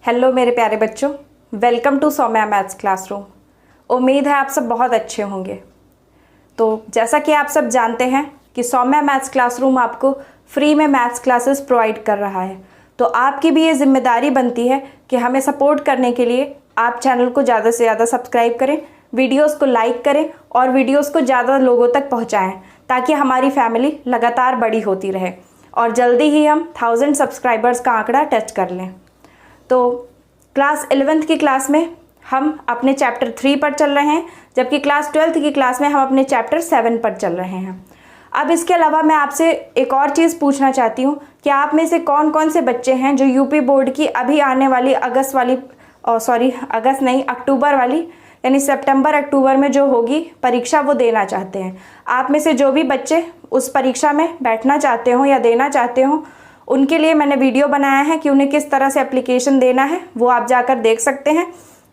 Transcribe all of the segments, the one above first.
Hello मेरे प्यारे बच्चों, welcome to Saumya maths classroom. उम्मीद है आप सब बहुत अच्छे होंगे। तो जैसा कि आप सब जानते हैं कि सौम्या मैथ्स क्लासरूम आपको फ्री में मैथ्स क्लासेस प्रोवाइड कर रहा है, तो आपकी भी ये जिम्मेदारी बनती है कि हमें सपोर्ट करने के लिए आप चैनल को ज़्यादा से ज़्यादा सब्सक्राइब करें, वीडियोस को लाइक करें और वीडियोस को ज़्यादा लोगों तक पहुँचाएँ, ताकि हमारी फैमिली लगातार बड़ी होती रहे और जल्दी ही हम 1000 सब्सक्राइबर्स का आंकड़ा टच कर लें। तो क्लास 11th की क्लास में हम अपने चैप्टर 3 पर चल रहे हैं, जबकि क्लास 12th की क्लास में हम अपने चैप्टर 7 पर चल रहे हैं। अब इसके अलावा मैं आपसे एक और चीज़ पूछना चाहती हूँ कि आप में से कौन कौन से बच्चे हैं जो यूपी बोर्ड की अभी आने वाली अक्टूबर वाली यानी सितंबर अक्टूबर में जो होगी परीक्षा वो देना चाहते हैं। आप में से जो भी बच्चे उस परीक्षा में बैठना चाहते हो या देना चाहते हो, उनके लिए मैंने वीडियो बनाया है कि उन्हें किस तरह से एप्लीकेशन देना है, वो आप जाकर देख सकते हैं।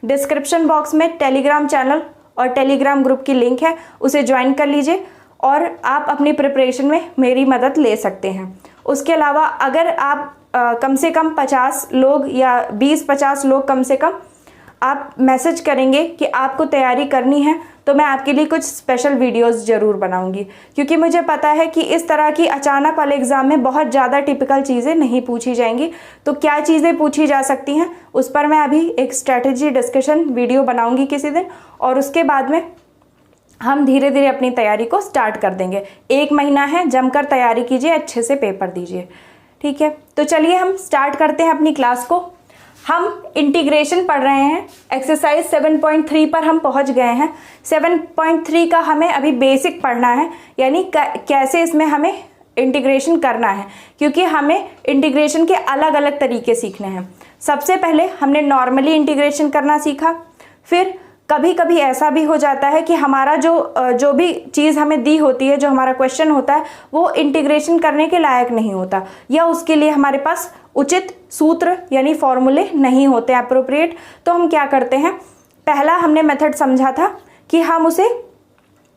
डिस्क्रिप्शन बॉक्स में टेलीग्राम चैनल और टेलीग्राम ग्रुप की लिंक है, उसे ज्वाइन कर लीजिए और आप अपनी प्रिपरेशन में मेरी मदद ले सकते हैं। उसके अलावा अगर आप कम से कम 50 लोग या 20-50 लोग कम से कम आप मैसेज करेंगे कि आपको तैयारी करनी है, तो मैं आपके लिए कुछ स्पेशल वीडियोस ज़रूर बनाऊंगी, क्योंकि मुझे पता है कि इस तरह की अचानक वाले एग्ज़ाम में बहुत ज़्यादा टिपिकल चीज़ें नहीं पूछी जाएंगी। तो क्या चीज़ें पूछी जा सकती हैं उस पर मैं अभी एक स्ट्रैटेजी डिस्कशन वीडियो बनाऊंगी किसी दिन, और उसके बाद में हम धीरे धीरे अपनी तैयारी को स्टार्ट कर देंगे। 1 महीना है, जमकर तैयारी कीजिए, अच्छे से पेपर दीजिए, ठीक है। तो चलिए हम स्टार्ट करते हैं अपनी क्लास को। हम इंटीग्रेशन पढ़ रहे हैं, एक्सरसाइज 7.3 पर हम पहुंच गए हैं। 7.3 का हमें अभी बेसिक पढ़ना है, यानी कैसे इसमें हमें इंटीग्रेशन करना है, क्योंकि हमें इंटीग्रेशन के अलग अलग तरीके सीखने हैं। सबसे पहले हमने नॉर्मली इंटीग्रेशन करना सीखा, फिर कभी कभी ऐसा भी हो जाता है कि हमारा जो भी चीज़ हमें दी होती है, जो हमारा क्वेश्चन होता है, वो इंटीग्रेशन करने के लायक नहीं होता, या उसके लिए हमारे पास उचित सूत्र यानी फॉर्मूले नहीं होते अप्रोप्रिएट। तो हम क्या करते हैं, पहला हमने मेथड समझा था कि हम उसे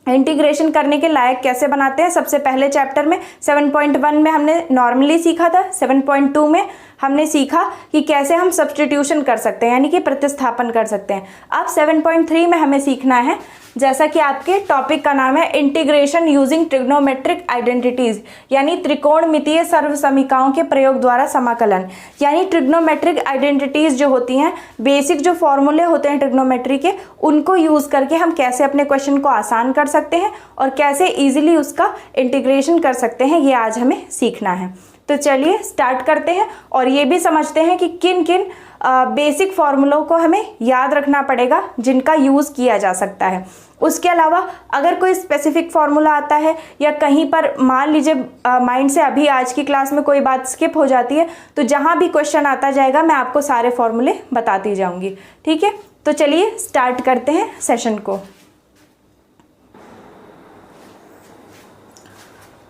इंटीग्रेशन करने के लायक कैसे बनाते हैं। सबसे पहले चैप्टर में 7.1 में हमने नॉर्मली सीखा था, 7.2 में हमने सीखा कि कैसे हम सब्स्टिट्यूशन कर सकते हैं, यानी कि प्रतिस्थापन कर सकते हैं। अब 7.3 में हमें सीखना है, जैसा कि आपके टॉपिक का नाम है, इंटीग्रेशन यूजिंग ट्रिग्नोमेट्रिक आइडेंटिटीज, यानी त्रिकोणमितीय सर्वसमीकाओं के प्रयोग द्वारा समाकलन। यानी ट्रिग्नोमेट्रिक आइडेंटिटीज जो होती हैं, बेसिक जो फॉर्मूले होते हैं ट्रिग्नोमेट्री के, उनको यूज करके हम कैसे अपने क्वेश्चन को आसान कर सकते हैं और कैसे इजीली उसका इंटीग्रेशन कर सकते हैं, ये आज हमें सीखना है। तो चलिए स्टार्ट करते हैं और ये भी समझते हैं कि किन किन बेसिक फॉर्मूलों को हमें याद रखना पड़ेगा जिनका यूज़ किया जा सकता है। उसके अलावा अगर कोई स्पेसिफिक फॉर्मूला आता है या कहीं पर मान लीजिए माइंड से अभी आज की क्लास में कोई बात स्किप हो जाती है, तो जहाँ भी क्वेश्चन आता जाएगा मैं आपको सारे फॉर्मूले बताती जाऊँगी, ठीक है। तो चलिए स्टार्ट करते हैं सेशन को।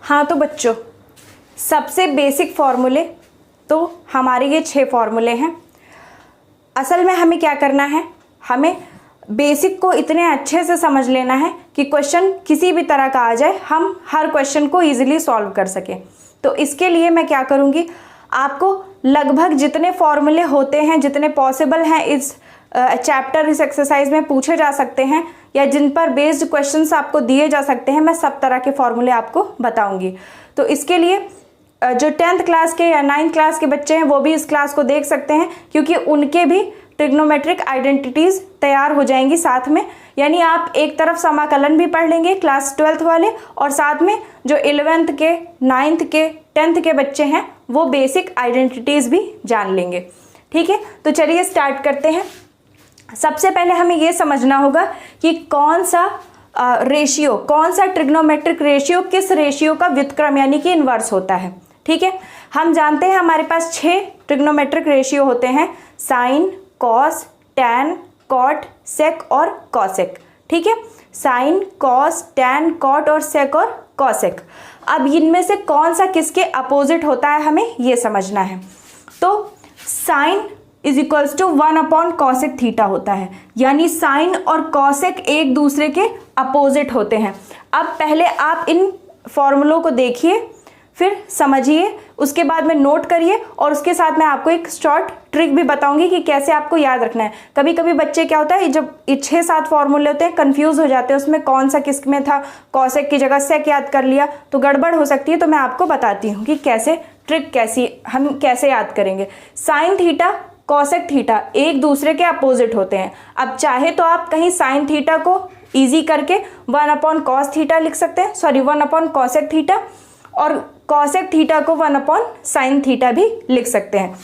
हाँ तो बच्चों, सबसे बेसिक फॉर्मूले तो हमारे ये 6 फॉर्मूले हैं। असल में हमें क्या करना है, हमें बेसिक को इतने अच्छे से समझ लेना है कि क्वेश्चन किसी भी तरह का आ जाए, हम हर क्वेश्चन को इजीली सॉल्व कर सकें। तो इसके लिए मैं क्या करूँगी, आपको लगभग जितने फॉर्मूले होते हैं, जितने पॉसिबल हैं इस चैप्टर, इस एक्सरसाइज में पूछे जा सकते हैं या जिन पर बेस्ड क्वेश्चंस आपको दिए जा सकते हैं, मैं सब तरह के फॉर्मूले आपको बताऊंगी। तो इसके लिए जो 10th क्लास के या 9th क्लास के बच्चे हैं वो भी इस क्लास को देख सकते हैं, क्योंकि उनके भी ट्रिग्नोमेट्रिक आइडेंटिटीज तैयार हो जाएंगी साथ में। यानी आप एक तरफ समाकलन भी पढ़ लेंगे क्लास 12th वाले, और साथ में जो 11th के, 9th के, 10th के बच्चे हैं वो बेसिक आइडेंटिटीज भी जान लेंगे, ठीक है। तो चलिए स्टार्ट करते हैं। सबसे पहले हमें ये समझना होगा कि कौन सा रेशियो, कौन सा ट्रिग्नोमेट्रिक रेशियो किस रेशियो का व्युत्क्रम यानी कि इन्वर्स होता है, ठीक है। हम जानते हैं हमारे पास 6 ट्रिग्नोमेट्रिक रेशियो होते हैं, साइन, कॉस, टैन, कॉट, सेक और कॉसेक, ठीक है। साइन, कॉस, टैन, कॉट और सेक और कॉसेक। अब इनमें से कौन सा किसके अपोजिट होता है हमें ये समझना है। तो sine is equals to 1/cosec theta होता है, यानी साइन और कॉसेक एक दूसरे के अपोजिट होते हैं। अब पहले आप इन फॉर्मूलों को देखिए, फिर समझिए, उसके बाद में नोट करिए और उसके साथ मैं आपको एक शॉर्ट ट्रिक भी बताऊंगी कि कैसे आपको याद रखना है। कभी कभी बच्चे क्या होता है, जब 6-7 फॉर्मूले होते हैं कंफ्यूज हो जाते हैं उसमें कौन सा किस में था, कॉसेक की जगह सेक याद कर लिया तो गड़बड़ हो सकती है। तो मैं आपको बताती हूँ कि कैसे ट्रिक हम कैसे याद करेंगे। साइन थीटा कॉसेक थीटा एक दूसरे के अपोजिट होते हैं। अब चाहे तो आप कहीं साइन थीटा को इजी करके 1/cos थीटा लिख सकते हैं, सॉरी 1/cosec थीटा, और कॉसेक थीटा को 1/sin थीटा भी लिख सकते हैं।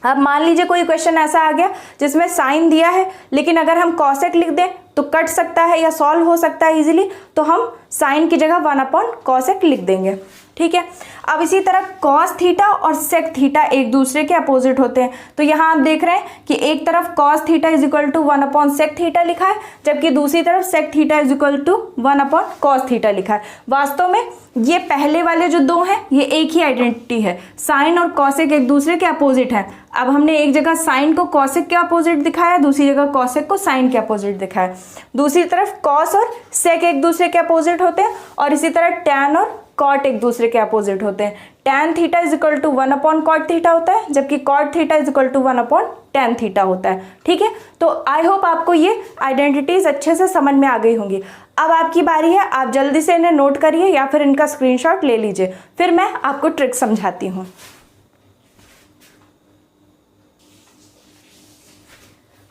अब मान लीजिए कोई क्वेश्चन ऐसा आ गया जिसमें साइन दिया है लेकिन अगर हम कॉसेक लिख दें तो कट सकता है या सॉल्व हो सकता है इजीली, तो हम साइन की जगह 1/cosec लिख देंगे। ठीक है। अब इसी तरह cos थीटा और sec थीटा एक दूसरे के अपोजिट होते हैं। तो यहाँ आप देख रहे हैं कि एक तरफ cos theta is equal to 1/sec theta लिखा है, जबकि दूसरी तरफ sec theta is equal to 1/cos theta लिखा है। वास्तव में ये पहले वाले जो दो हैं ये एक ही आइडेंटिटी है, साइन और कॉसेक एक दूसरे के अपोजिट है। अब हमने एक जगह साइन को कॉसेक के अपोजिट दिखाया, दूसरी जगह कॉसेक को साइन के अपोजिट दिखाया। दूसरी तरफ कॉस और सेक एक दूसरे के अपोजिट होते हैं और इसी तरह टैन और कॉट एक दूसरे के अपोजिट होते हैं। Tan theta is equal to 1/cot theta होता है, जबकि cot theta is equal to 1/tan theta होता है। ठीक है। तो आई होप आपको ये आइडेंटिटीज अच्छे से समझ में आ गई होंगी। अब आपकी बारी है, आप जल्दी से इन्हें नोट करिए या फिर इनका स्क्रीनशॉट ले लीजिए, फिर मैं आपको ट्रिक समझाती हूँ।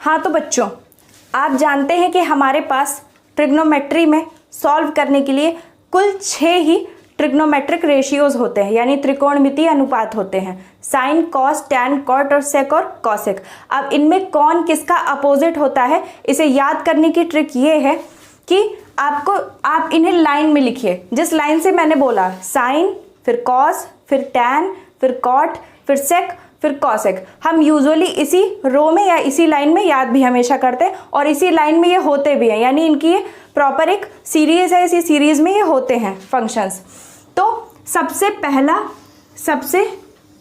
हाँ तो बच्चों, आप जानते हैं कि हमारे पास ट्रिग्नोमेट्री में सॉल्व करने के लिए कुल 6 ही ट्रिग्नोमेट्रिक रेशियोज होते हैं, यानी त्रिकोणमितीय अनुपात होते हैं। साइन, कॉस, टैन, कॉट और सेक और कॉसेक। अब इनमें कौन किसका अपोजिट होता है, इसे याद करने की ट्रिक ये है कि आप इन्हें लाइन में लिखिए। जिस लाइन से मैंने बोला साइन, फिर कॉस, फिर टैन, फिर कॉट, फिर सेक, फिर कॉसेक, हम यूजुअली इसी रो में या इसी लाइन में याद भी हमेशा करते हैं और इसी लाइन में ये होते भी हैं, यानी इनकी ये प्रॉपर एक सीरीज है, इसी सीरीज में ये होते हैं फंक्शंस। तो सबसे पहला सबसे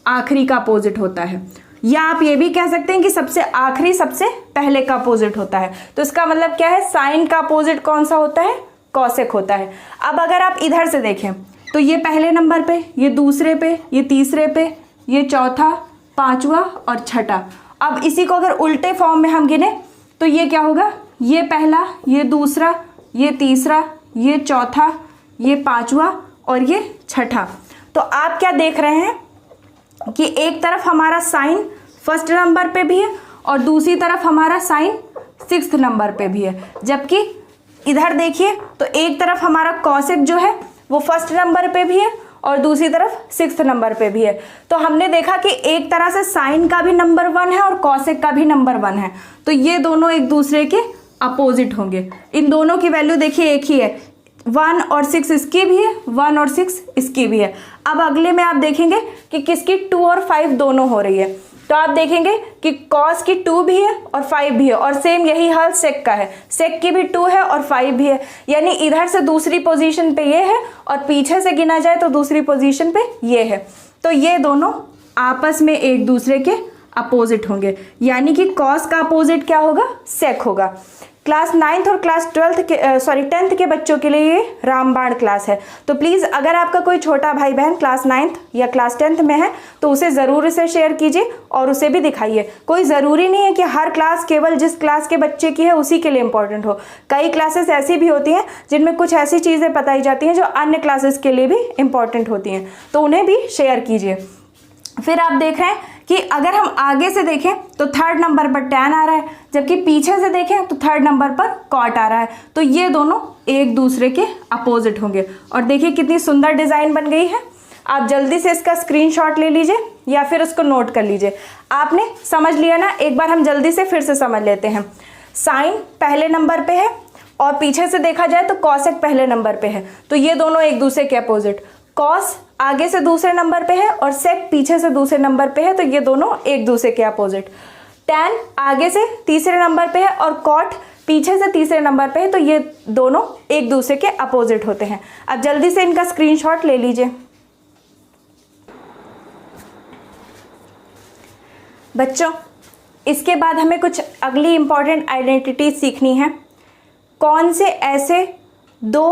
आखिरी का अपोजिट होता है, या आप ये भी कह सकते हैं कि सबसे आखिरी सबसे पहले का अपोजिट होता है। तो इसका मतलब क्या है, साइन का अपोजिट कौन सा होता है, कॉसेक होता है। अब अगर आप इधर से देखें तो ये पहले नंबर पे, ये दूसरे पे, ये तीसरे पे, ये चौथा, पांचवा और छठा। अब इसी को अगर उल्टे फॉर्म में हम गिने तो ये क्या होगा, ये पहला, ये दूसरा, ये तीसरा, ये चौथा, ये पांचवा और ये छठा। तो आप क्या देख रहे हैं कि एक तरफ हमारा साइन फर्स्ट नंबर पे भी है और दूसरी तरफ हमारा साइन 6th नंबर पे भी है, जबकि इधर देखिए तो एक तरफ हमारा कॉसेक जो है वो फर्स्ट नंबर पे भी है और दूसरी तरफ 6th नंबर पे भी है। तो हमने देखा कि एक तरह से साइन का भी नंबर 1 है और कॉसेक का भी नंबर 1 है, तो ये दोनों एक दूसरे के अपोजिट होंगे। इन दोनों की वैल्यू देखिए एक ही है, 1 और 6 इसकी भी है, 1 और 6 इसकी भी है। अब अगले में आप देखेंगे कि किसकी 2 और 5 दोनों हो रही है, तो आप देखेंगे कि कॉस की 2 भी है और 5 भी है, और सेम यही हाल सेक का है, सेक की भी 2 है और 5 भी है। यानी इधर से दूसरी पोजीशन पे ये है और पीछे से गिना जाए तो दूसरी पोजीशन पे ये है। तो ये दोनों आपस में एक दूसरे के अपोजिट होंगे, यानी कि कॉस का अपोजिट क्या होगा, सेक होगा। क्लास 9th और क्लास 10th के बच्चों के लिए ये रामबाण क्लास है। तो प्लीज़ अगर आपका कोई छोटा भाई बहन क्लास 9th या क्लास 10th में है तो उसे ज़रूर इसे शेयर कीजिए और उसे भी दिखाइए। कोई ज़रूरी नहीं है कि हर क्लास केवल जिस क्लास के बच्चे की है उसी के लिए इम्पोर्टेंट हो। कई क्लासेस ऐसी भी होती हैं जिनमें कुछ ऐसी चीज़ें बताई जाती हैं जो अन्य क्लासेस के लिए भी इम्पोर्टेंट होती हैं, तो उन्हें भी शेयर कीजिए। फिर आप देख रहे हैं कि अगर हम आगे से देखें तो 3rd नंबर पर टैन आ रहा है, जबकि पीछे से देखें तो 3rd नंबर पर कॉट आ रहा है। तो ये दोनों एक दूसरे के अपोजिट होंगे। और देखिए कितनी सुंदर डिज़ाइन बन गई है। आप जल्दी से इसका स्क्रीनशॉट ले लीजिए या फिर उसको नोट कर लीजिए। आपने समझ लिया ना, एक बार हम जल्दी से फिर से समझ लेते हैं। साइन पहले नंबर पे है और पीछे से देखा जाए तो कॉसेक पहले नंबर पे है, तो ये दोनों एक दूसरे के अपोजिट। कॉस आगे से दूसरे नंबर पे है और सेक पीछे से दूसरे नंबर पे है, तो ये दोनों एक दूसरे के अपोजिट। टैन आगे से तीसरे नंबर पे है और कॉट पीछे से तीसरे नंबर पे है, तो ये दोनों एक दूसरे के अपोजिट होते हैं। अब जल्दी से इनका स्क्रीनशॉट ले लीजिए। बच्चों, इसके बाद हमें कुछ अगली इंपॉर्टेंट आइडेंटिटी सीखनी है। कौन से ऐसे 2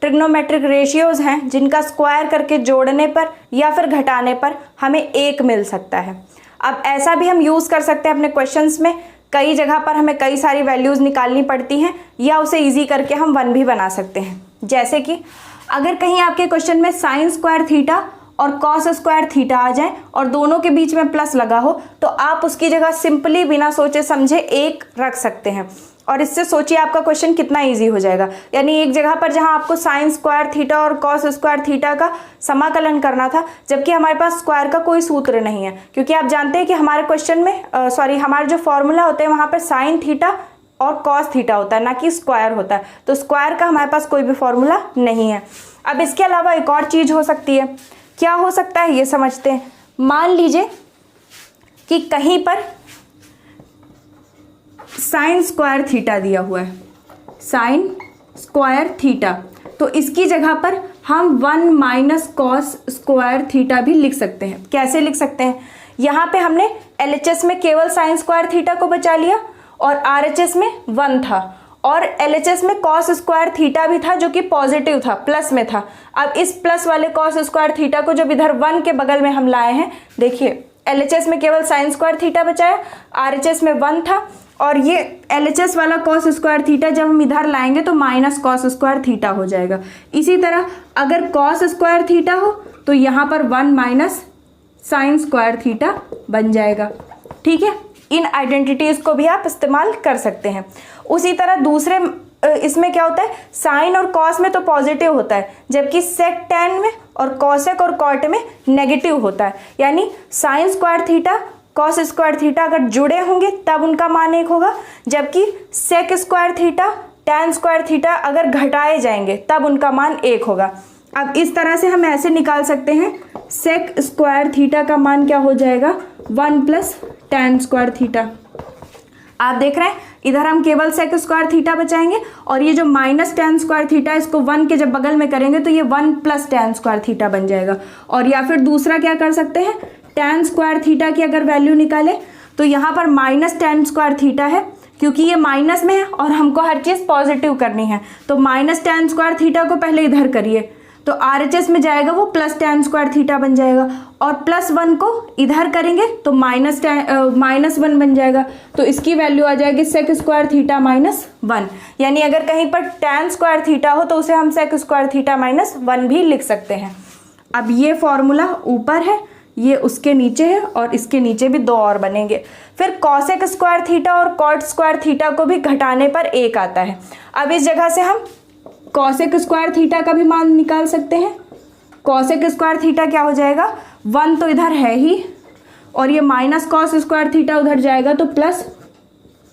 ट्रिग्नोमेट्रिक रेशियोज हैं जिनका स्क्वायर करके जोड़ने पर या फिर घटाने पर हमें 1 मिल सकता है। अब ऐसा भी हम यूज़ कर सकते हैं अपने क्वेश्चंस में, कई जगह पर हमें कई सारी वैल्यूज़ निकालनी पड़ती हैं, या उसे ईजी करके हम 1 भी बना सकते हैं। जैसे कि अगर कहीं आपके क्वेश्चन में साइन स्क्वायर थीटा और कॉस स्क्वायर थीटा आ जाए और दोनों के बीच में प्लस लगा हो, तो आप उसकी जगह सिंपली बिना सोचे समझे 1 रख सकते हैं, और इससे सोचिए आपका क्वेश्चन कितना इजी हो जाएगा। यानी एक जगह पर जहां आपको साइन स्क्वायर थीटा और कॉस स्क्वायर थीटा का समाकलन करना था, जबकि हमारे पास स्क्वायर का कोई सूत्र नहीं है, क्योंकि आप जानते हैं कि हमारे क्वेश्चन में हमारे जो फॉर्मूला होते हैं वहां पर साइन थीटा और कॉस थीटा होता है, ना कि स्क्वायर होता है। तो स्क्वायर का हमारे पास कोई भी फॉर्मूला नहीं है। अब इसके अलावा एक और चीज़ हो सकती है, क्या हो सकता है ये समझते हैं। मान लीजिए कि कहीं पर साइन स्क्वायर थीटा दिया हुआ है, साइन स्क्वायर थीटा, तो इसकी जगह पर हम 1 माइनस कॉस स्क्वायर थीटा भी लिख सकते हैं। कैसे लिख सकते हैं, यहाँ पे हमने LHS में केवल साइन स्क्वायर थीटा को बचा लिया और RHS में 1 था, और LHS में कॉस स्क्वायर थीटा भी था जो कि पॉजिटिव था, प्लस में था। अब इस प्लस वाले कॉस स्क्वायर थीटा को जब इधर 1 के बगल में हम लाए हैं, देखिए LHS में केवल साइन स्क्वायर थीटा बचाया, RHS में 1 था, और ये LHS वाला कॉस स्क्वायर थीटा जब हम इधर लाएंगे तो माइनस कॉस स्क्वायर थीटा हो जाएगा। इसी तरह अगर कॉस स्क्वायर थीटा हो तो यहाँ पर 1 माइनस साइन स्क्वायर थीटा बन जाएगा। ठीक है, इन आइडेंटिटीज़ को भी आप इस्तेमाल कर सकते हैं। उसी तरह दूसरे इसमें क्या होता है, साइन और कॉस में तो पॉजिटिव होता है, जबकि सेक टेन में और कॉसेक और कॉट में नेगेटिव होता है। यानी sine square theta cos square theta अगर जुड़े होंगे तब उनका मान 1 होगा, जबकि sec square theta tan square theta अगर घटाए जाएंगे तब उनका मान 1 होगा। अब इस तरह से हम ऐसे निकाल सकते हैं, सेक स्क्वायर थीटा का मान क्या हो जाएगा, 1 प्लस टैन स्क्वायर थीटा। आप देख रहे हैं इधर हम केवल सेक स्क्वायर थीटा बचाएंगे, और ये जो माइनस टैन स्क्वायर थीटा इसको 1 के जब बगल में करेंगे तो ये 1 प्लस टैन स्क्वायर थीटा बन जाएगा। और या फिर दूसरा क्या कर सकते हैं, टैन स्क्वायर थीटा की अगर वैल्यू निकाले तो यहाँ पर माइनस टैन स्क्वायर थीटा है, क्योंकि ये माइनस में है और हमको हर चीज़ पॉजिटिव करनी है, तो माइनस टैन स्क्वायर थीटा को पहले इधर करिए, तो RHS में जाएगा वो प्लस टैन स्क्वायर थीटा बन जाएगा, और प्लस 1 को इधर करेंगे तो माइनस 1 बन जाएगा। तो इसकी वैल्यू आ जाएगी सेक स्क्वायर थीटा माइनस 1। यानी अगर कहीं पर टैन स्क्वायर थीटा हो तो उसे हम सेक स्क्वायर थीटा माइनस 1 भी लिख सकते हैं। अब ये फॉर्मूला ऊपर है, ये उसके नीचे है, और इसके नीचे भी 2 और बनेंगे। फिर कॉसेक स्क्वायर थीटा और कॉट स्क्वायर थीटा को भी घटाने पर 1 आता है। अब इस जगह से हम कॉसेक स्क्वायर थीटा का भी मान निकाल सकते हैं। कॉसेक स्क्वायर थीटा क्या हो जाएगा, 1 तो इधर है ही, और ये माइनस कॉस स्क्वायर थीटा उधर जाएगा तो प्लस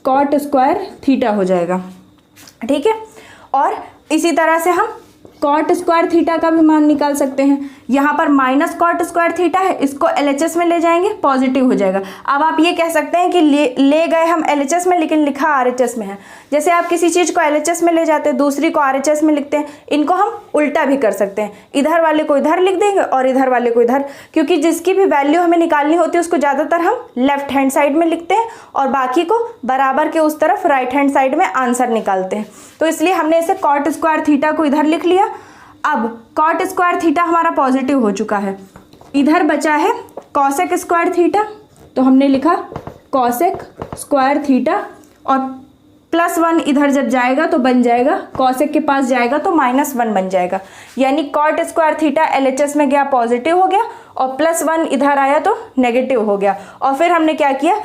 कॉट स्क्वायर थीटा हो जाएगा। ठीक है, और इसी तरह से हम कॉट स्क्वायर थीटा का भी मान निकाल सकते हैं। यहाँ पर माइनस कॉट स्क्वायर थीटा है, इसको LHS में ले जाएंगे, पॉजिटिव हो जाएगा। अब आप ये कह सकते हैं कि ले गए हम LHS में लेकिन लिखा RHS में है। जैसे आप किसी चीज़ को LHS में ले जाते हैं, दूसरी को RHS में लिखते हैं, इनको हम उल्टा भी कर सकते हैं, इधर वाले को इधर लिख देंगे और इधर वाले को इधर, क्योंकि जिसकी भी वैल्यू हमें निकालनी होती है उसको ज़्यादातर हम लेफ्ट हैंड साइड में लिखते हैं और बाकी को बराबर के उस तरफ राइट हैंड साइड में आंसर निकालते हैं। तो इसलिए हमने इसे कॉट स्क्वायर थीटा को इधर लिख लिया। अब कॉट स्क्वायर थीटा हमारा पॉजिटिव हो चुका है, इधर बचा है कॉसेक स्क्वायर थीटा, तो हमने लिखा कॉसेक स्क्वायर थीटा, और प्लस 1 इधर जब जाएगा तो बन जाएगा, कॉसेक के पास जाएगा तो माइनस 1 बन जाएगा। यानी कॉट स्क्वायर थीटा LHS में गया, पॉजिटिव हो गया, और प्लस 1 इधर आया तो नेगेटिव हो गया। और फिर हमने क्या किया,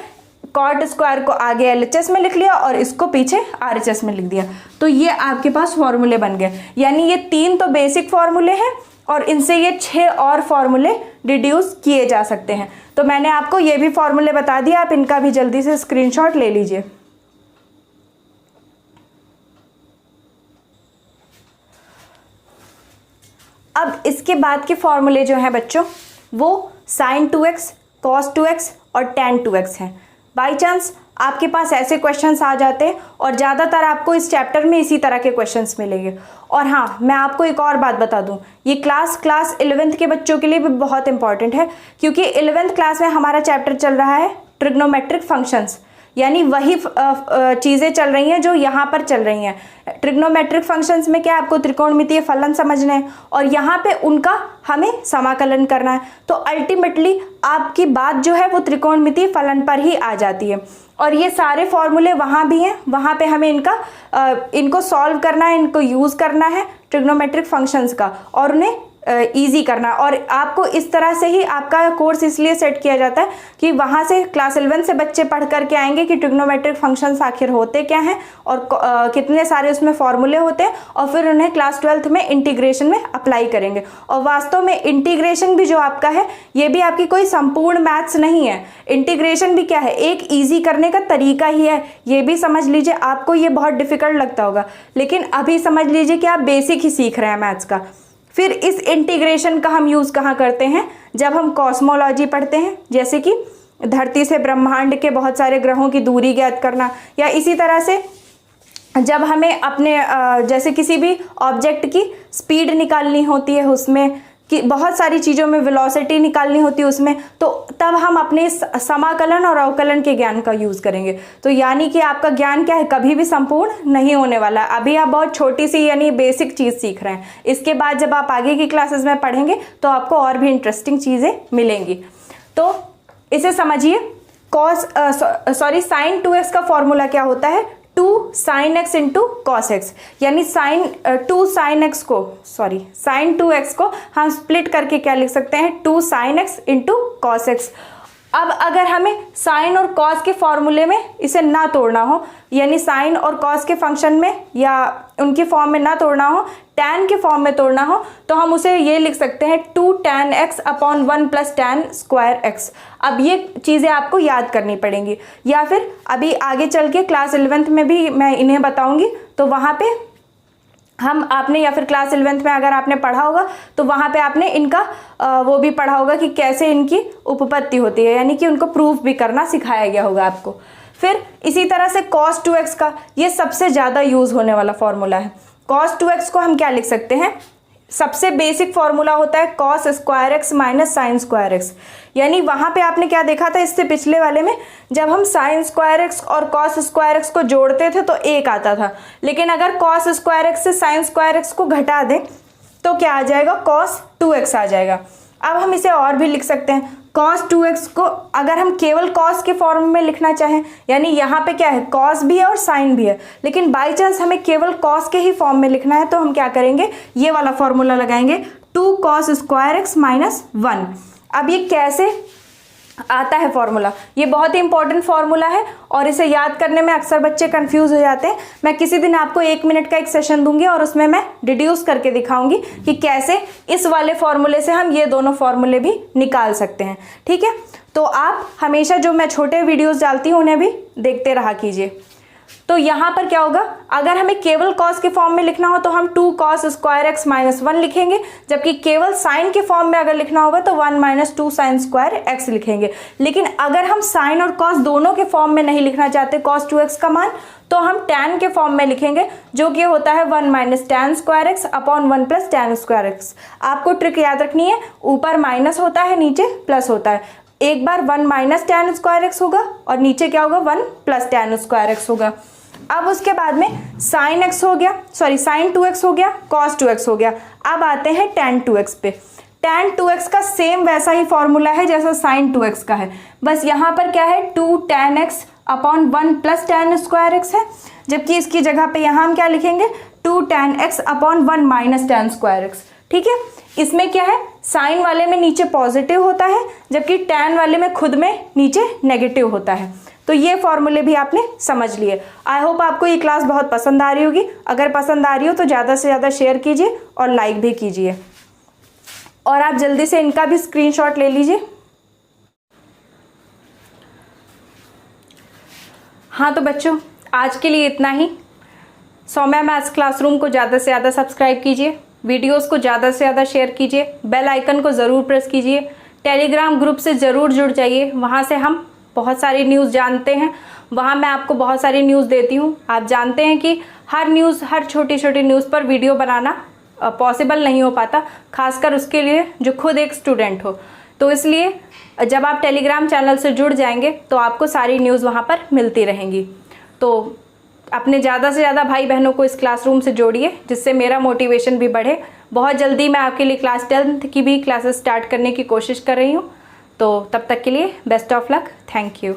कॉट स्क्वायर को आगे LHS में लिख लिया और इसको पीछे RHS में लिख दिया। तो ये आपके पास फॉर्मूले बन गए। यानी ये 3 तो बेसिक फॉर्मूले हैं और इनसे ये 6 और फॉर्मूले डिड्यूस किए जा सकते हैं। तो मैंने आपको ये भी फॉर्मूले बता दिए, आप इनका भी जल्दी से स्क्रीनशॉट ले लीजिए। अब इसके बाद के फॉर्मूले जो हैं बच्चों, वो sin 2x, cos 2x और tan 2x हैं। बाई चांस आपके पास ऐसे क्वेश्चंस आ जाते हैं, और ज़्यादातर आपको इस चैप्टर में इसी तरह के क्वेश्चंस मिलेंगे। और हाँ, मैं आपको एक और बात बता दूं, ये क्लास 11th के बच्चों के लिए भी बहुत इंपॉर्टेंट है, क्योंकि 11th क्लास में हमारा चैप्टर चल रहा है ट्रिग्नोमेट्रिक फंक्शंस। यानी वही चीज़ें चल रही हैं जो यहाँ पर चल रही हैं। ट्रिग्नोमेट्रिक फंक्शंस में क्या है, आपको त्रिकोणमितीय फलन समझने हैं और यहाँ पे उनका हमें समाकलन करना है। तो अल्टीमेटली आपकी बात जो है वो त्रिकोणमितीय फलन पर ही आ जाती है। और ये सारे फॉर्मूले वहाँ भी हैं, वहाँ पे हमें इनको सॉल्व करना है, इनको यूज़ करना है ट्रिग्नोमेट्रिक फंक्शंस का और उन्हें ईजी करना। और आपको इस तरह से ही आपका कोर्स इसलिए सेट किया जाता है कि वहाँ से क्लास 11 से बच्चे पढ़ करके आएंगे कि ट्रिग्नोमेट्रिक फंक्शंस आखिर होते क्या हैं और कितने सारे उसमें फॉर्मूले होते हैं, और फिर उन्हें क्लास 12th में इंटीग्रेशन में अप्लाई करेंगे। और वास्तव में इंटीग्रेशन भी जो आपका है ये भी आपकी कोई संपूर्ण मैथ्स नहीं है। इंटीग्रेशन भी क्या है, एक ईजी करने का तरीका ही है। ये भी समझ लीजिए, आपको ये बहुत डिफिकल्ट लगता होगा लेकिन अभी समझ लीजिए कि आप बेसिक ही सीख रहे हैं मैथ्स का। फिर इस इंटीग्रेशन का हम यूज़ कहाँ करते हैं, जब हम कॉस्मोलॉजी पढ़ते हैं, जैसे कि धरती से ब्रह्मांड के बहुत सारे ग्रहों की दूरी ज्ञात करना, या इसी तरह से जब हमें अपने जैसे किसी भी ऑब्जेक्ट की स्पीड निकालनी होती है, उसमें कि बहुत सारी चीज़ों में वेलोसिटी निकालनी होती है उसमें, तो तब हम अपने समाकलन और अवकलन के ज्ञान का यूज़ करेंगे। तो यानी कि आपका ज्ञान क्या है, कभी भी संपूर्ण नहीं होने वाला। अभी आप बहुत छोटी सी यानी बेसिक चीज़ सीख रहे हैं, इसके बाद जब आप आगे की क्लासेस में पढ़ेंगे तो आपको और भी इंटरेस्टिंग चीज़ें मिलेंगी। तो इसे समझिए, साइन 2x का फॉर्मूला क्या होता है, 2 sin x into cos x, यानी साइन 2x को हम स्प्लिट करके क्या लिख सकते हैं, 2 sin x into cos x. अब अगर हमें साइन और कॉस के फॉर्मूले में इसे ना तोड़ना हो, यानी साइन और कॉस के फंक्शन में या उनके फॉर्म में ना तोड़ना हो, tan के फॉर्म में तोड़ना हो, तो हम उसे ये लिख सकते हैं 2 tan x upon 1 plus tan square x। अब ये चीज़ें आपको याद करनी पड़ेंगी, या फिर अभी आगे चल के क्लास 11th में भी मैं इन्हें बताऊंगी, तो वहाँ पे आपने या फिर क्लास 11th में अगर आपने पढ़ा होगा तो वहाँ पे आपने इनका वो भी पढ़ा होगा कि कैसे इनकी उपपत्ति होती है, यानी कि उनको प्रूफ भी करना सिखाया गया होगा आपको। फिर इसी तरह से cos 2x का ये सबसे ज़्यादा यूज़ होने वाला फॉर्मूला है। cos 2x को हम क्या लिख सकते हैं, सबसे बेसिक फॉर्मूला होता है cos square x minus sine square x. यानी वहाँ पे आपने क्या देखा था इससे पिछले वाले में, जब हम साइन स्क्वायर एक्स और cos स्क्वायर एक्स को जोड़ते थे तो 1 आता था, लेकिन अगर cos स्क्वायर एक्स से साइन स्क्वायर एक्स को घटा दें तो क्या आ जाएगा, cos 2x आ जाएगा। अब हम इसे और भी लिख सकते हैं, cos 2x को अगर हम केवल cos के फॉर्म में लिखना चाहें, यानी यहाँ पे क्या है, cos भी है और sin भी है, लेकिन बाई चांस हमें केवल cos के ही फॉर्म में लिखना है, तो हम क्या करेंगे, ये वाला फॉर्मूला लगाएंगे 2 cos स्क्वायर एक्स माइनस 1। अब ये कैसे आता है फॉर्मूला, ये बहुत ही इंपॉर्टेंट फॉर्मूला है और इसे याद करने में अक्सर बच्चे कंफ्यूज हो जाते हैं। मैं किसी दिन आपको 1 मिनट का एक सेशन दूंगी और उसमें मैं डिड्यूस करके दिखाऊंगी कि कैसे इस वाले फॉर्मूले से हम ये दोनों फॉर्मूले भी निकाल सकते हैं। ठीक है, तो आप हमेशा जो मैं छोटे वीडियोस डालती हूँ उन्हें भी देखते रहा कीजिए। तो यहाँ पर क्या होगा, अगर हमें केवल cos के फॉर्म में लिखना हो तो हम 2 cos स्क्वायर एक्स माइनस 1 लिखेंगे, जबकि केवल साइन के फॉर्म में अगर लिखना होगा तो 1 माइनस 2 साइन स्क्वायर एक्स लिखेंगे। लेकिन अगर हम साइन और cos दोनों के फॉर्म में नहीं लिखना चाहते cos 2x का मान, तो हम tan के फॉर्म में लिखेंगे, जो कि होता है 1 minus tan square x upon 1 plus tan square x. आपको ट्रिक याद रखनी है, ऊपर माइनस होता है, नीचे प्लस होता है। एक बार 1 माइनस tan स्क्वायर एक्स होगा और नीचे क्या होगा, 1 प्लस tan स्क्वायर एक्स होगा। अब उसके बाद में sin x हो गया, sin 2x हो गया, cos 2x हो गया। अब आते हैं tan 2x पे। tan 2x का सेम वैसा ही फॉर्मूला है जैसा sin 2x का है, बस यहाँ पर क्या है 2 tan x upon 1 plus tan square x है, जबकि इसकी जगह पे यहाँ हम क्या लिखेंगे 2 tan x upon 1 minus tan square x. ठीक है, इसमें क्या है, साइन वाले में नीचे पॉजिटिव होता है, जबकि tan वाले में खुद में नीचे नेगेटिव होता है। तो ये फॉर्मूले भी आपने समझ लिए। आई होप आपको ये क्लास बहुत पसंद आ रही होगी। अगर पसंद आ रही हो तो ज़्यादा से ज़्यादा शेयर कीजिए और लाइक भी कीजिए, और आप जल्दी से इनका भी स्क्रीनशॉट ले लीजिए। हाँ तो बच्चों, आज के लिए इतना ही। सौम्या मैथ्स क्लासरूम को ज़्यादा से ज़्यादा सब्सक्राइब कीजिए, वीडियोस को ज़्यादा से ज़्यादा शेयर कीजिए, बेल आइकन को ज़रूर प्रेस कीजिए, टेलीग्राम ग्रुप से ज़रूर जुड़ जाइए, वहाँ से हम बहुत सारी न्यूज़ जानते हैं, वहाँ मैं आपको बहुत सारी न्यूज़ देती हूँ। आप जानते हैं कि हर छोटी छोटी न्यूज़ पर वीडियो बनाना पॉसिबल नहीं हो पाता, खासकर उसके लिए जो खुद एक स्टूडेंट हो। तो इसलिए जब आप टेलीग्राम चैनल से जुड़ जाएंगे तो आपको सारी न्यूज़ वहाँ पर मिलती रहेंगी। तो अपने ज़्यादा से ज़्यादा भाई बहनों को इस क्लासरूम से जोड़िए, जिससे मेरा मोटिवेशन भी बढ़े। बहुत जल्दी मैं आपके लिए क्लास 10th की भी क्लासेस स्टार्ट करने की कोशिश कर रही हूँ। तो तब तक के लिए best of luck. Thank you.